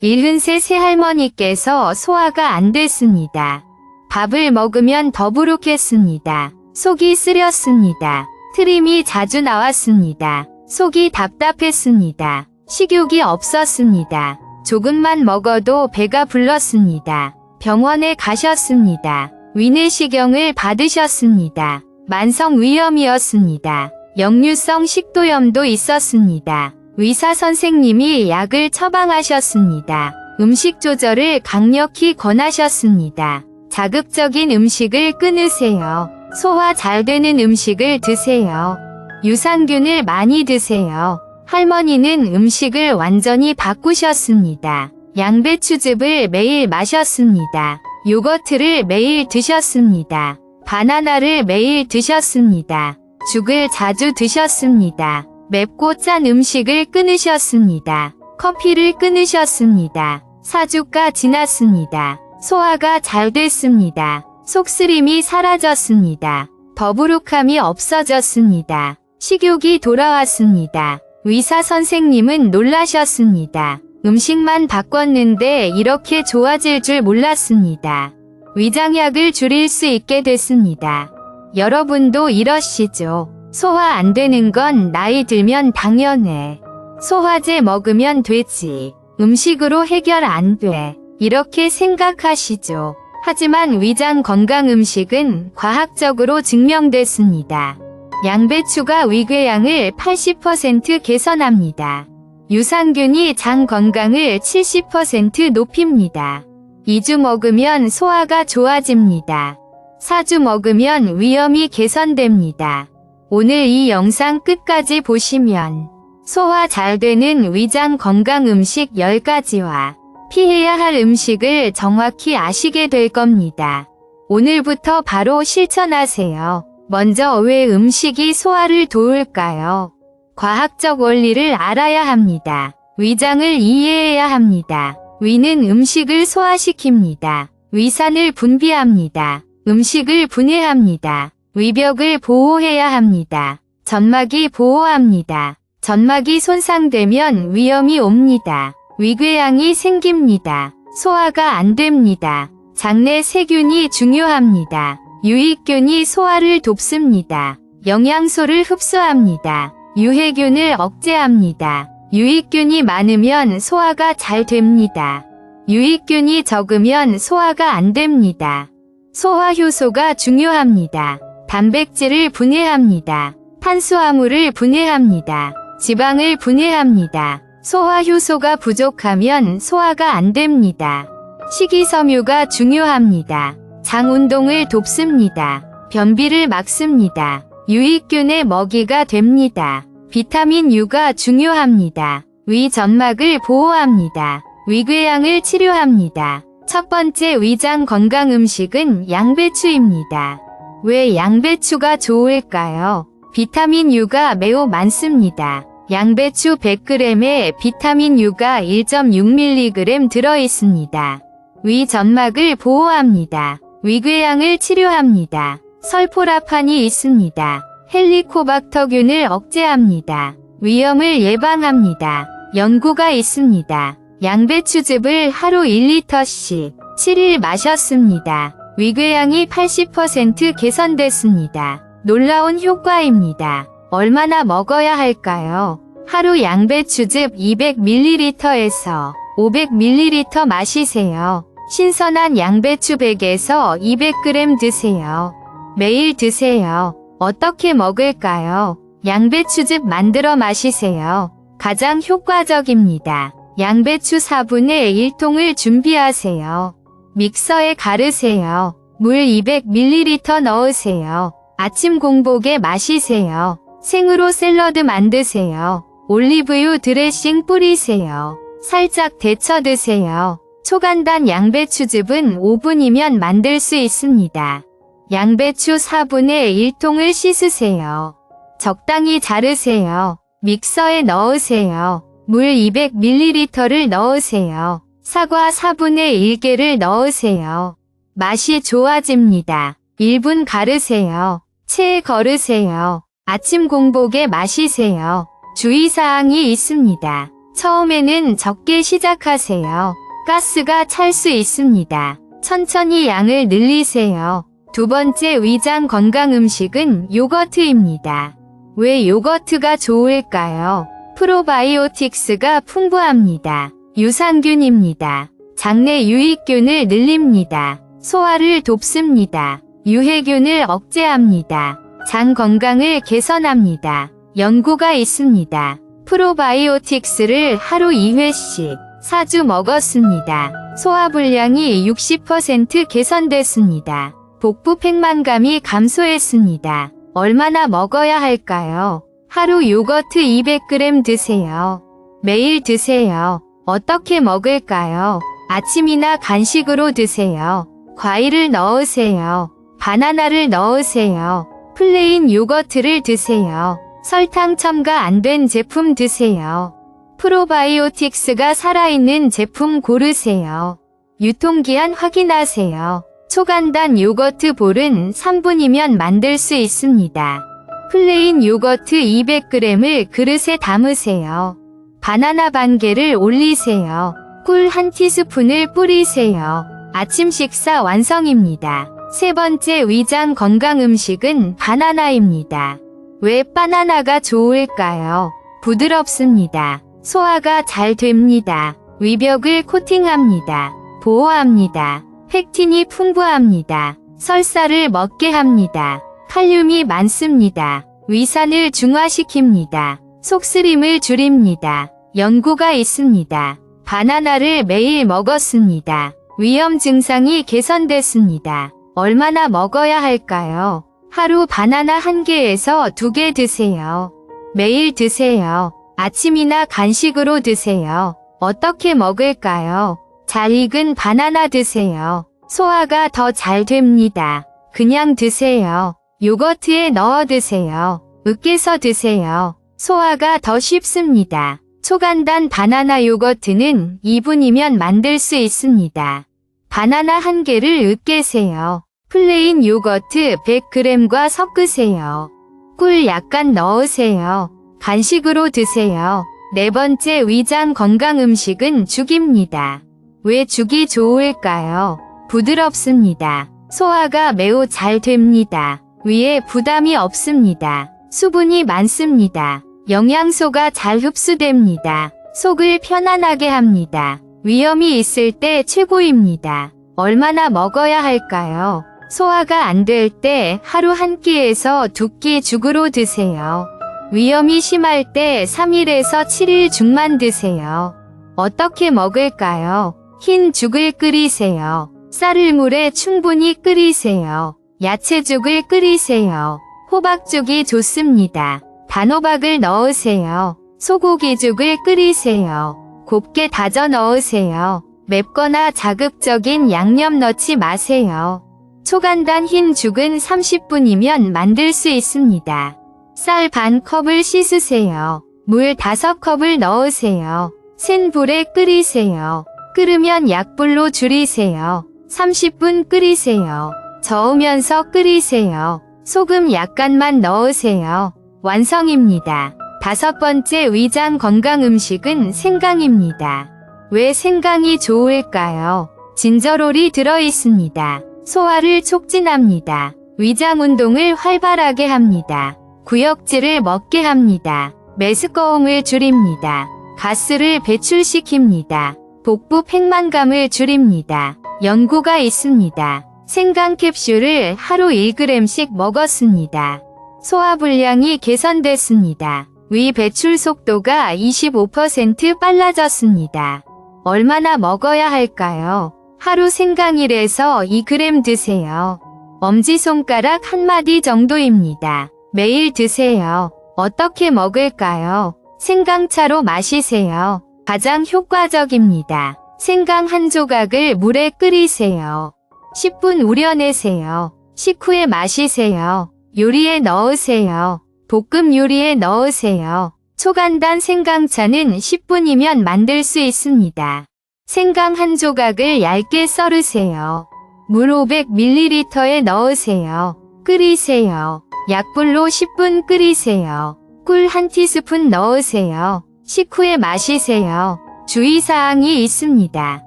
70세 새할머니께서 소화가 안 됐습니다. 밥을 먹으면 더부룩했습니다. 속이 쓰렸습니다. 트림이 자주 나왔습니다. 속이 답답했습니다. 식욕이 없었습니다. 조금만 먹어도 배가 불렀습니다. 병원에 가셨습니다. 위내시경을 받으셨습니다. 만성위염이었습니다. 역류성 식도염도 있었습니다. 의사 선생님이 약을 처방하셨습니다. 음식 조절을 강력히 권하셨습니다. 자극적인 음식을 끊으세요. 소화 잘 되는 음식을 드세요. 유산균을 많이 드세요. 할머니는 음식을 완전히 바꾸셨습니다. 양배추즙을 매일 마셨습니다. 요거트를 매일 드셨습니다. 바나나를 매일 드셨습니다. 죽을 자주 드셨습니다. 맵고 짠 음식을 끊으셨습니다. 커피를 끊으셨습니다. 사주가 지났습니다. 소화가 잘 됐습니다. 속쓰림이 사라졌습니다. 더부룩함이 없어졌습니다. 식욕이 돌아왔습니다. 의사 선생님은 놀라셨습니다. 음식만 바꿨는데 이렇게 좋아질 줄 몰랐습니다. 위장약을 줄일 수 있게 됐습니다. 여러분도 이러시죠? 소화 안 되는 건 나이 들면 당연해. 소화제 먹으면 되지. 음식으로 해결 안 돼. 이렇게 생각하시죠? 하지만 위장 건강 음식은 과학적으로 증명됐습니다. 양배추가 위궤양을 80% 개선합니다. 유산균이 장 건강을 70% 높입니다. 2주 먹으면 소화가 좋아집니다. 4주 먹으면 위염이 개선됩니다. 오늘 이 영상 끝까지 보시면 소화 잘 되는 위장 건강 음식 10가지와 피해야 할 음식을 정확히 아시게 될 겁니다. 오늘부터 바로 실천하세요. 먼저 왜 음식이 소화를 도울까요? 과학적 원리를 알아야 합니다. 위장을 이해해야 합니다. 위는 음식을 소화시킵니다. 위산을 분비합니다. 음식을 분해합니다. 위벽을 보호해야 합니다. 점막이 보호합니다. 점막이 손상되면 위염이 옵니다. 위궤양이 생깁니다. 소화가 안 됩니다. 장내 세균이 중요합니다. 유익균이 소화를 돕습니다. 영양소를 흡수합니다. 유해균을 억제합니다. 유익균이 많으면 소화가 잘 됩니다. 유익균이 적으면 소화가 안 됩니다. 소화 효소가 중요합니다. 단백질을 분해합니다. 탄수화물을 분해합니다. 지방을 분해합니다. 소화 효소가 부족하면 소화가 안 됩니다. 식이섬유가 중요합니다. 장 운동을 돕습니다. 변비를 막습니다. 유익균의 먹이가 됩니다. 비타민 U가 중요합니다. 위 점막을 보호합니다. 위궤양을 치료합니다. 첫 번째 위장 건강 음식은 양배추입니다. 왜 양배추가 좋을까요? 비타민 U가 매우 많습니다. 양배추 100g에 비타민 U가 1.6mg 들어있습니다. 위 점막을 보호합니다. 위궤양을 치료합니다. 설포라판이 있습니다. 헬리코박터균을 억제합니다. 위염을 예방합니다. 연구가 있습니다. 양배추즙을 하루 1리터씩 7일 마셨습니다. 위궤양이 80% 개선됐습니다. 놀라운 효과입니다. 얼마나 먹어야 할까요? 하루 양배추즙 200ml에서 500ml 마시세요. 신선한 양배추 100에서 200g 드세요. 매일 드세요. 어떻게 먹을까요? 양배추즙 만들어 마시세요. 가장 효과적입니다. 양배추 4분의 1통을 준비하세요. 믹서에 가르세요. 물 200ml 넣으세요. 아침 공복에 마시세요. 생으로 샐러드 만드세요. 올리브유 드레싱 뿌리세요. 살짝 데쳐 드세요. 초간단 양배추즙은 5분이면 만들 수 있습니다. 양배추 4분의 1통을 씻으세요. 적당히 자르세요. 믹서에 넣으세요. 물 200ml를 넣으세요. 사과 4분의 1개를 넣으세요. 맛이 좋아집니다. 1분 가르세요. 체에 거르세요. 아침 공복에 마시세요. 주의사항이 있습니다. 처음에는 적게 시작하세요. 가스가 찰 수 있습니다. 천천히 양을 늘리세요. 두 번째 위장 건강 음식은 요거트입니다. 왜 요거트가 좋을까요? 프로바이오틱스가 풍부합니다. 유산균입니다. 장내 유익균을 늘립니다. 소화를 돕습니다. 유해균을 억제합니다. 장 건강을 개선합니다. 연구가 있습니다. 프로바이오틱스를 하루 2회씩 4주 먹었습니다. 소화불량이 60% 개선됐습니다. 복부 팽만감이 감소했습니다. 얼마나 먹어야 할까요? 하루 요거트 200g 드세요. 매일 드세요. 어떻게 먹을까요? 아침이나 간식으로 드세요. 과일을 넣으세요. 바나나를 넣으세요. 플레인 요거트를 드세요. 설탕 첨가 안 된 제품 드세요. 프로바이오틱스가 살아있는 제품 고르세요. 유통기한 확인하세요. 초간단 요거트 볼은 3분이면 만들 수 있습니다. 플레인 요거트 200g을 그릇에 담으세요. 바나나 반 개를 올리세요. 꿀 1티스푼을 뿌리세요. 아침 식사 완성입니다. 세 번째 위장 건강 음식은 바나나입니다. 왜 바나나가 좋을까요? 부드럽습니다. 소화가 잘 됩니다. 위벽을 코팅합니다. 보호합니다. 팩틴이 풍부합니다. 설사를 먹게 합니다. 칼륨이 많습니다. 위산을 중화시킵니다. 속쓰림을 줄입니다. 연구가 있습니다. 바나나를 매일 먹었습니다. 위염 증상이 개선됐습니다. 얼마나 먹어야 할까요? 하루 바나나 1개에서 2개 드세요. 매일 드세요. 아침이나 간식으로 드세요. 어떻게 먹을까요? 잘 익은 바나나 드세요. 소화가 더 잘 됩니다. 그냥 드세요. 요거트에 넣어 드세요. 으깨서 드세요. 소화가 더 쉽습니다. 초간단 바나나 요거트는 2분이면 만들 수 있습니다. 바나나 1개를 으깨세요. 플레인 요거트 100g과 섞으세요. 꿀 약간 넣으세요. 간식으로 드세요. 네 번째 위장 건강 음식은 죽입니다. 왜 죽이 좋을까요? 부드럽습니다. 소화가 매우 잘 됩니다. 위에 부담이 없습니다. 수분이 많습니다. 영양소가 잘 흡수됩니다. 속을 편안하게 합니다. 위염이 있을 때 최고입니다. 얼마나 먹어야 할까요? 소화가 안 될 때 하루 1끼에서 2끼 죽으로 드세요. 위염이 심할 때 3일에서 7일 죽만 드세요. 어떻게 먹을까요? 흰 죽을 끓이세요. 쌀을 물에 충분히 끓이세요. 야채죽을 끓이세요. 호박죽이 좋습니다. 단호박을 넣으세요. 소고기죽을 끓이세요. 곱게 다져 넣으세요. 맵거나 자극적인 양념 넣지 마세요. 초간단 흰 죽은 30분이면 만들 수 있습니다. 쌀 반 컵을 씻으세요. 물 5컵을 넣으세요. 센 불에 끓이세요. 끓으면 약불로 줄이세요. 30분 끓이세요. 저으면서 끓이세요. 소금 약간만 넣으세요. 완성입니다. 5번째 위장 건강 음식은 생강입니다. 왜 생강이 좋을까요? 진저롤이 들어있습니다. 소화를 촉진합니다. 위장 운동을 활발하게 합니다. 구역질을 먹게 합니다. 메스꺼움을 줄입니다. 가스를 배출시킵니다. 복부 팽만감을 줄입니다. 연구가 있습니다. 생강 캡슐을 하루 1g씩 먹었습니다. 소화불량이 개선됐습니다. 위 배출 속도가 25% 빨라졌습니다. 얼마나 먹어야 할까요? 하루 생강 1에서 2g 드세요. 엄지손가락 1마디 정도입니다. 매일 드세요. 어떻게 먹을까요? 생강차로 마시세요. 가장 효과적입니다. 생강 1조각을 물에 끓이세요. 10분 우려내세요. 식후에 마시세요. 요리에 넣으세요. 볶음 요리에 넣으세요. 초간단 생강차는 10분이면 만들 수 있습니다. 생강 1조각을 얇게 썰으세요. 물 500ml에 넣으세요. 끓이세요. 약불로 10분 끓이세요. 꿀 1티스푼 넣으세요. 식후에 마시세요. 주의사항이 있습니다.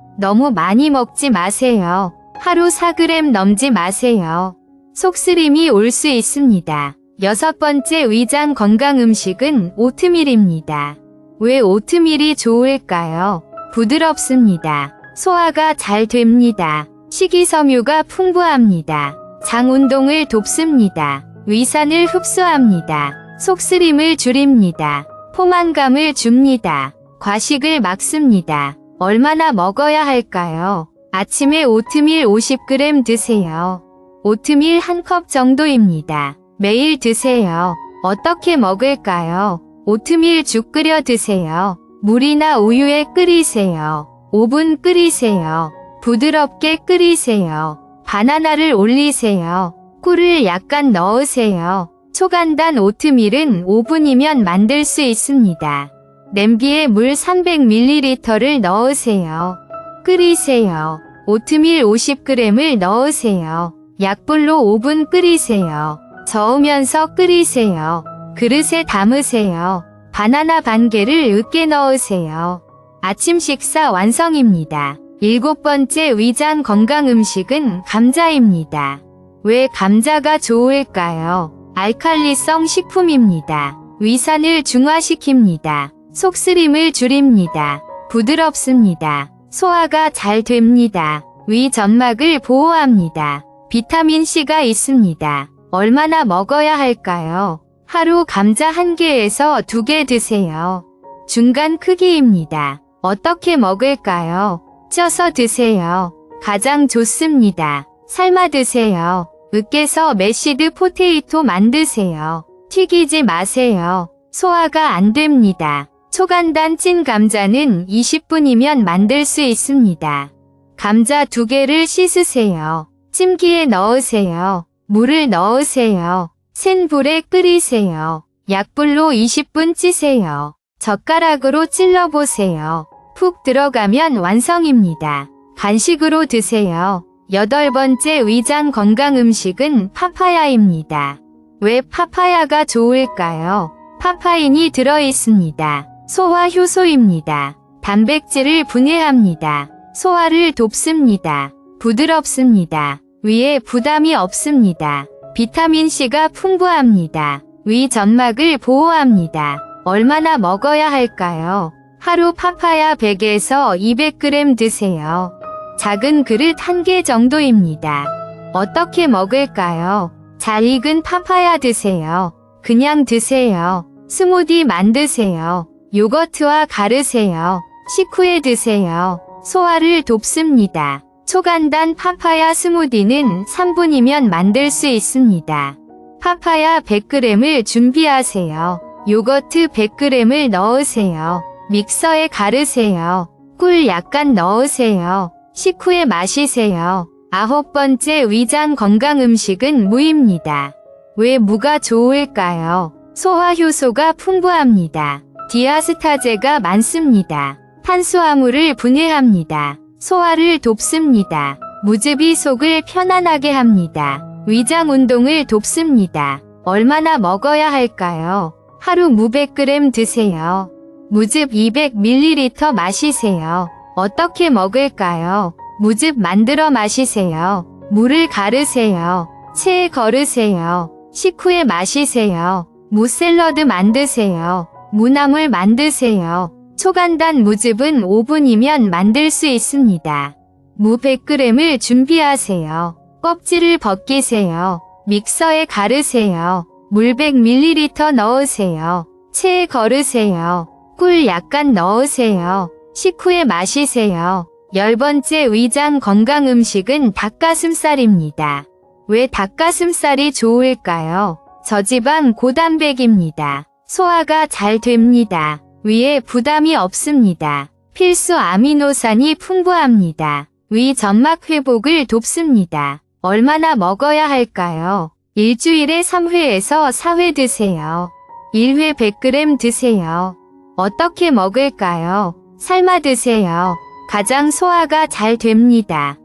너무 많이 먹지 마세요. 하루 4g 넘지 마세요. 속쓰림이 올 수 있습니다. 6번째 위장 건강 음식은 오트밀입니다. 왜 오트밀이 좋을까요? 부드럽습니다. 소화가 잘 됩니다. 식이섬유가 풍부합니다. 장 운동을 돕습니다. 위산을 흡수합니다. 속쓰림을 줄입니다. 포만감을 줍니다. 과식을 막습니다. 얼마나 먹어야 할까요? 아침에 오트밀 50g 드세요. 오트밀 1컵 정도입니다. 매일 드세요. 어떻게 먹을까요? 오트밀 죽 끓여 드세요. 물이나 우유에 끓이세요. 5분 끓이세요. 부드럽게 끓이세요. 바나나를 올리세요. 꿀을 약간 넣으세요. 초간단 오트밀은 5분이면 만들 수 있습니다. 냄비에 물 300ml를 넣으세요. 끓이세요. 오트밀 50g을 넣으세요. 약불로 5분 끓이세요. 저으면서 끓이세요. 그릇에 담으세요. 바나나 반 개를 으깨 넣으세요. 아침 식사 완성입니다. 7번째 위장 건강 음식은 감자입니다. 왜 감자가 좋을까요? 알칼리성 식품입니다. 위산을 중화시킵니다. 속쓰림을 줄입니다. 부드럽습니다. 소화가 잘 됩니다. 위 점막을 보호합니다. 비타민C가 있습니다. 얼마나 먹어야 할까요? 하루 감자 1개에서 2개 드세요. 중간 크기입니다. 어떻게 먹을까요? 쪄서 드세요. 가장 좋습니다. 삶아 드세요. 으깨서 매시드 포테이토 만드세요. 튀기지 마세요. 소화가 안 됩니다. 초간단 찐 감자는 20분이면 만들 수 있습니다. 감자 2개를 씻으세요. 찜기에 넣으세요. 물을 넣으세요. 센 불에 끓이세요. 약불로 20분 찌세요. 젓가락으로 찔러보세요. 푹 들어가면 완성입니다. 간식으로 드세요. 8번째 위장 건강 음식은 파파야입니다. 왜 파파야가 좋을까요? 파파인이 들어있습니다. 소화 효소입니다. 단백질을 분해합니다. 소화를 돕습니다. 부드럽습니다. 위에 부담이 없습니다. 비타민C가 풍부합니다. 위 점막을 보호합니다. 얼마나 먹어야 할까요? 하루 파파야 100에서 200g 드세요. 작은 그릇 1개 정도입니다. 어떻게 먹을까요? 잘 익은 파파야 드세요. 그냥 드세요. 스무디 만드세요. 요거트와 가르세요. 식후에 드세요. 소화를 돕습니다. 초간단 파파야 스무디는 3분이면 만들 수 있습니다. 파파야 100g을 준비하세요. 요거트 100g을 넣으세요. 믹서에 가르세요. 꿀 약간 넣으세요. 식후에 마시세요. 9번째 위장 건강 음식은 무입니다. 왜 무가 좋을까요? 소화 효소가 풍부합니다. 디아스타제가 많습니다. 탄수화물을 분해합니다. 소화를 돕습니다. 무즙이 속을 편안하게 합니다. 위장 운동을 돕습니다. 얼마나 먹어야 할까요? 하루 무 100g 드세요. 무즙 200ml 마시세요. 어떻게 먹을까요? 무즙 만들어 마시세요. 물을 가르세요. 체에 거르세요. 식후에 마시세요. 무 샐러드 만드세요. 무나물 만드세요. 초간단 무즙은 5분이면 만들 수 있습니다. 무 100g을 준비하세요. 껍질을 벗기세요. 믹서에 가르세요. 물 100ml 넣으세요. 체에 거르세요. 꿀 약간 넣으세요. 식후에 마시세요. 10번째 위장 건강 음식은 닭가슴살입니다. 왜 닭가슴살이 좋을까요? 저지방 고단백입니다. 소화가 잘 됩니다. 위에 부담이 없습니다. 필수 아미노산이 풍부합니다. 위 점막 회복을 돕습니다. 얼마나 먹어야 할까요? 일주일에 3회에서 4회 드세요. 1회 100g 드세요. 어떻게 먹을까요? 삶아 드세요. 가장 소화가 잘 됩니다.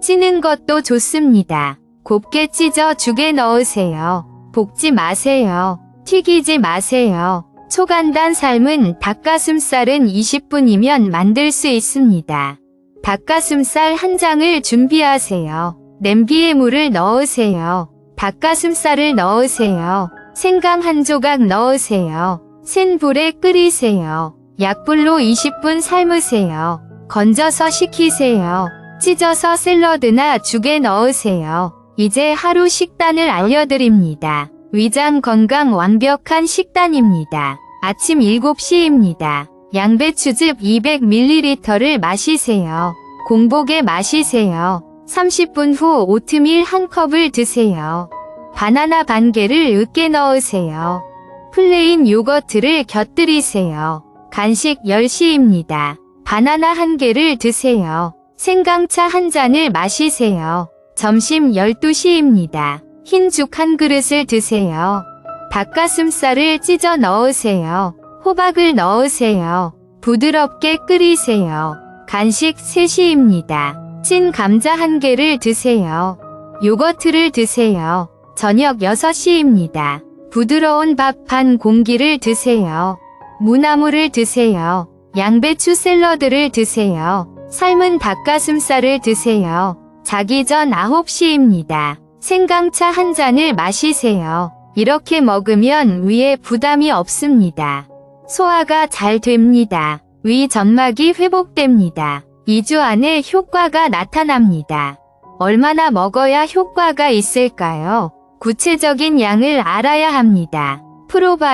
찌는 것도 좋습니다. 곱게 찢어 죽에 넣으세요. 볶지 마세요. 튀기지 마세요. 초간단 삶은 닭가슴살은 20분이면 만들 수 있습니다. 닭가슴살 한 장을 준비하세요. 냄비에 물을 넣으세요. 닭가슴살을 넣으세요. 생강 한 조각 넣으세요. 센 불에 끓이세요. 약불로 20분 삶으세요. 건져서 식히세요. 찢어서 샐러드나 죽에 넣으세요. 이제 하루 식단을 알려드립니다. 위장 건강 완벽한 식단입니다. 아침 7시입니다. 양배추즙 200ml를 마시세요. 공복에 마시세요. 30분 후 오트밀 한 컵을 드세요. 바나나 반 개를 으깨 넣으세요. 플레인 요거트를 곁들이세요. 간식 10시입니다. 바나나 한 개를 드세요. 생강차 한 잔을 마시세요. 점심 12시입니다. 흰 죽 한 그릇을 드세요. 닭가슴살을 찢어 넣으세요. 호박을 넣으세요. 부드럽게 끓이세요. 간식 3시입니다. 찐 감자 한 개를 드세요. 요거트를 드세요. 저녁 6시입니다. 부드러운 밥 한 공기를 드세요. 무나물을 드세요. 양배추 샐러드를 드세요. 삶은 닭가슴살을 드세요. 자기 전 9시입니다. 생강차 한 잔을 마시세요. 이렇게 먹으면 위에 부담이 없습니다. 소화가 잘 됩니다. 위 점막이 회복됩니다. 2주 안에 효과가 나타납니다. 얼마나 먹어야 효과가 있을까요? 구체적인 양을 알아야 합니다.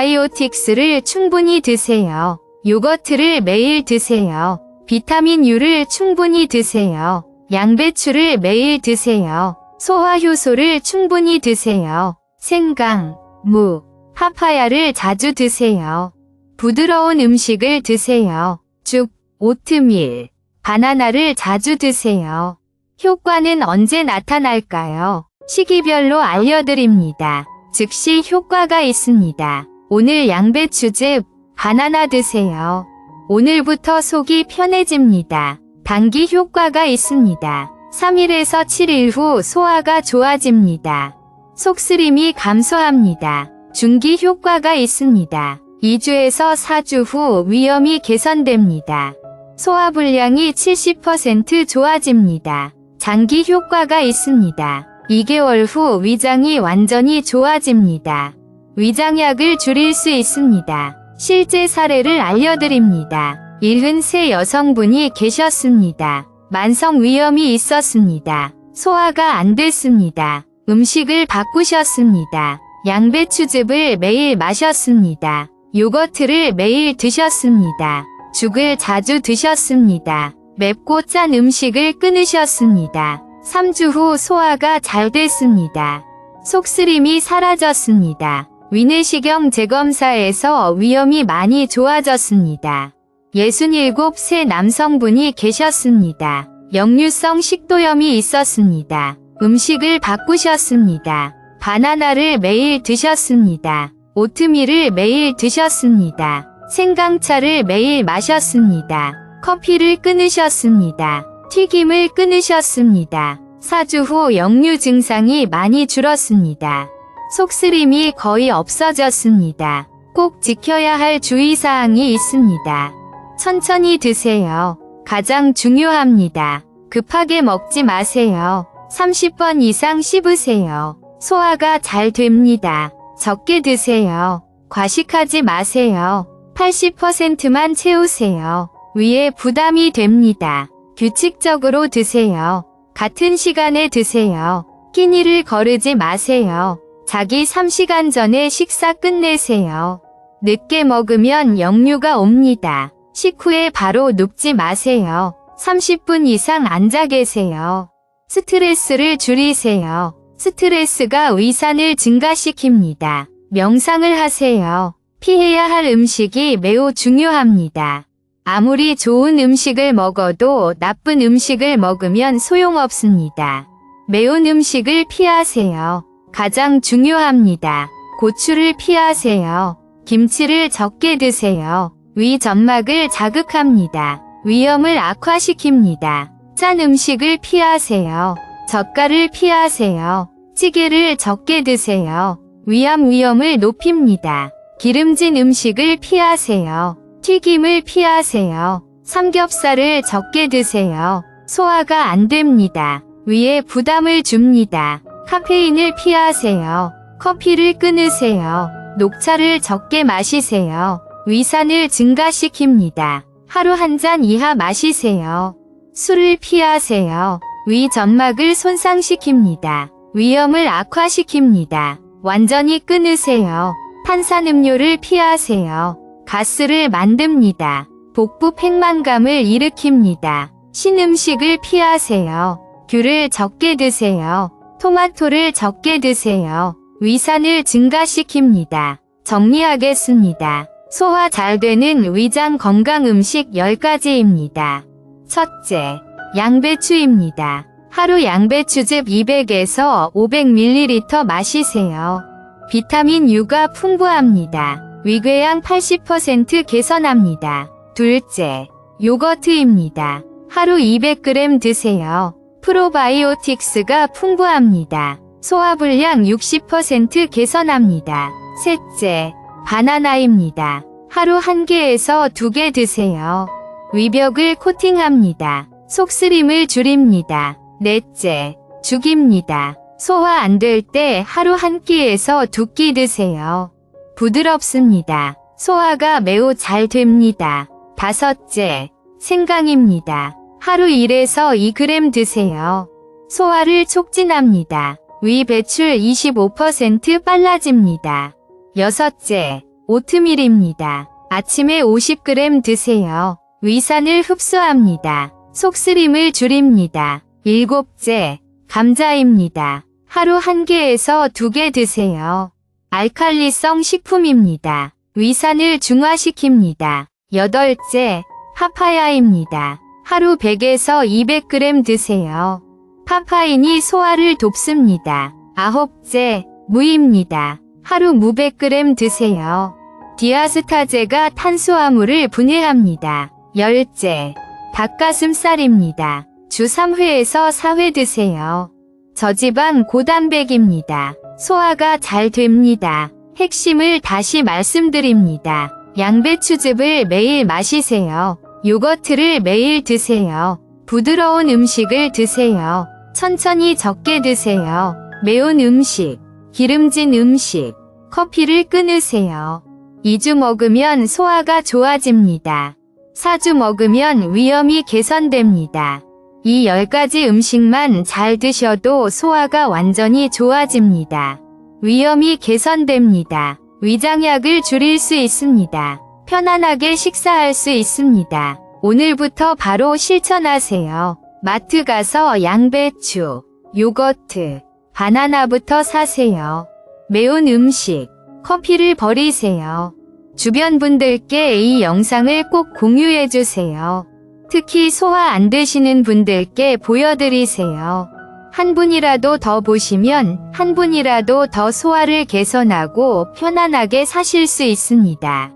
프로바이오틱스를 충분히 드세요. 요거트를 매일 드세요. 비타민 U를 충분히 드세요. 양배추를 매일 드세요. 소화효소를 충분히 드세요. 생강, 무, 파파야를 자주 드세요. 부드러운 음식을 드세요. 죽, 오트밀, 바나나를 자주 드세요. 효과는 언제 나타날까요? 시기별로 알려드립니다. 즉시 효과가 있습니다. 오늘 양배추즙, 바나나 드세요. 오늘부터 속이 편해집니다. 단기 효과가 있습니다. 3일에서 7일 후 소화가 좋아집니다. 속쓰림이 감소합니다. 중기 효과가 있습니다. 2주에서 4주 후 위염이 개선됩니다. 소화불량이 70% 좋아집니다. 장기 효과가 있습니다. 2개월 후 위장이 완전히 좋아집니다. 위장약을 줄일 수 있습니다. 실제 사례를 알려드립니다. 73 여성분이 계셨습니다. 만성 위염이 있었습니다. 소화가 안 됐습니다. 음식을 바꾸셨습니다. 양배추즙을 매일 마셨습니다. 요거트를 매일 드셨습니다. 죽을 자주 드셨습니다. 맵고 짠 음식을 끊으셨습니다. 3주 후 소화가 잘 됐습니다. 속쓰림이 사라졌습니다. 위내시경 재검사에서 위염이 많이 좋아졌습니다. 67세 남성분이 계셨습니다. 역류성 식도염이 있었습니다. 음식을 바꾸셨습니다. 바나나를 매일 드셨습니다. 오트밀을 매일 드셨습니다. 생강차를 매일 마셨습니다. 커피를 끊으셨습니다. 튀김을 끊으셨습니다. 4주 후 역류 증상이 많이 줄었습니다. 속쓰림이 거의 없어졌습니다. 꼭 지켜야 할 주의사항이 있습니다. 천천히 드세요. 가장 중요합니다. 급하게 먹지 마세요. 30번 이상 씹으세요. 소화가 잘 됩니다. 적게 드세요. 과식하지 마세요. 80%만 채우세요. 위에 부담이 됩니다. 규칙적으로 드세요. 같은 시간에 드세요. 끼니를 거르지 마세요. 자기 3시간 전에 식사 끝내세요. 늦게 먹으면 역류가 옵니다. 식후에 바로 눕지 마세요. 30분 이상 앉아 계세요. 스트레스를 줄이세요. 스트레스가 위산을 증가시킵니다. 명상을 하세요. 피해야 할 음식이 매우 중요합니다. 아무리 좋은 음식을 먹어도 나쁜 음식을 먹으면 소용없습니다. 매운 음식을 피하세요. 가장 중요합니다. 고추를 피하세요. 김치를 적게 드세요. 위 점막을 자극합니다. 위염을 악화시킵니다. 짠 음식을 피하세요. 젓갈을 피하세요. 찌개를 적게 드세요. 위암 위험을 높입니다. 기름진 음식을 피하세요. 튀김을 피하세요. 삼겹살을 적게 드세요. 소화가 안 됩니다. 위에 부담을 줍니다. 카페인을 피하세요. 커피를 끊으세요. 녹차를 적게 마시세요. 위산을 증가시킵니다. 하루 한 잔 이하 마시세요. 술을 피하세요. 위 점막을 손상시킵니다. 위염을 악화시킵니다. 완전히 끊으세요. 탄산음료를 피하세요. 가스를 만듭니다. 복부 팽만감을 일으킵니다. 신음식을 피하세요. 귤을 적게 드세요. 토마토를 적게 드세요. 위산을 증가시킵니다. 정리하겠습니다. 소화 잘 되는 위장 건강 음식 10가지입니다. 첫째, 양배추입니다. 하루 양배추즙 200에서 500ml 마시세요. 비타민 U가 풍부합니다. 위궤양 80% 개선합니다. 둘째, 요거트입니다. 하루 200g 드세요. 프로바이오틱스가 풍부합니다. 소화불량 60% 개선합니다. 셋째, 바나나입니다. 하루 1개에서 2개 드세요. 위벽을 코팅합니다. 속쓰림을 줄입니다. 넷째, 죽입니다. 소화 안 될 때 하루 1끼에서 2끼 드세요. 부드럽습니다. 소화가 매우 잘 됩니다. 다섯째, 생강입니다. 하루 1에서 2g 드세요. 소화를 촉진합니다. 위 배출 25% 빨라집니다. 여섯째, 오트밀입니다. 아침에 50g 드세요. 위산을 흡수합니다. 속쓰림을 줄입니다. 일곱째, 감자입니다. 하루 1개에서 2개 드세요. 알칼리성 식품입니다. 위산을 중화시킵니다. 여덟째, 파파야입니다. 하루 100에서 200g 드세요. 파파인이 소화를 돕습니다. 아홉째, 무입니다. 하루 무백 g 드세요. 디아스타제가 탄수화물을 분해합니다. 열째, 닭가슴살입니다. 주 3회에서 4회 드세요. 저지방 고단백입니다. 소화가 잘 됩니다. 핵심을 다시 말씀드립니다. 양배추즙을 매일 마시세요. 요거트를 매일 드세요. 부드러운 음식을 드세요. 천천히 적게 드세요. 매운 음식, 기름진 음식, 커피를 끊으세요. 2주 먹으면 소화가 좋아집니다. 4주 먹으면 위염이 개선됩니다. 이 10가지 음식만 잘 드셔도 소화가 완전히 좋아집니다. 위염이 개선됩니다. 위장약을 줄일 수 있습니다. 편안하게 식사할 수 있습니다. 오늘부터 바로 실천하세요. 마트 가서 양배추, 요거트, 바나나부터 사세요. 매운 음식, 커피를 버리세요. 주변 분들께 이 영상을 꼭 공유해주세요. 특히 소화 안 되시는 분들께 보여드리세요. 한 분이라도 더 보시면 한 분이라도 더 소화를 개선하고 편안하게 사실 수 있습니다.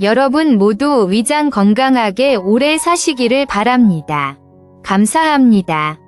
여러분 모두 위장 건강하게 오래 사시기를 바랍니다. 감사합니다.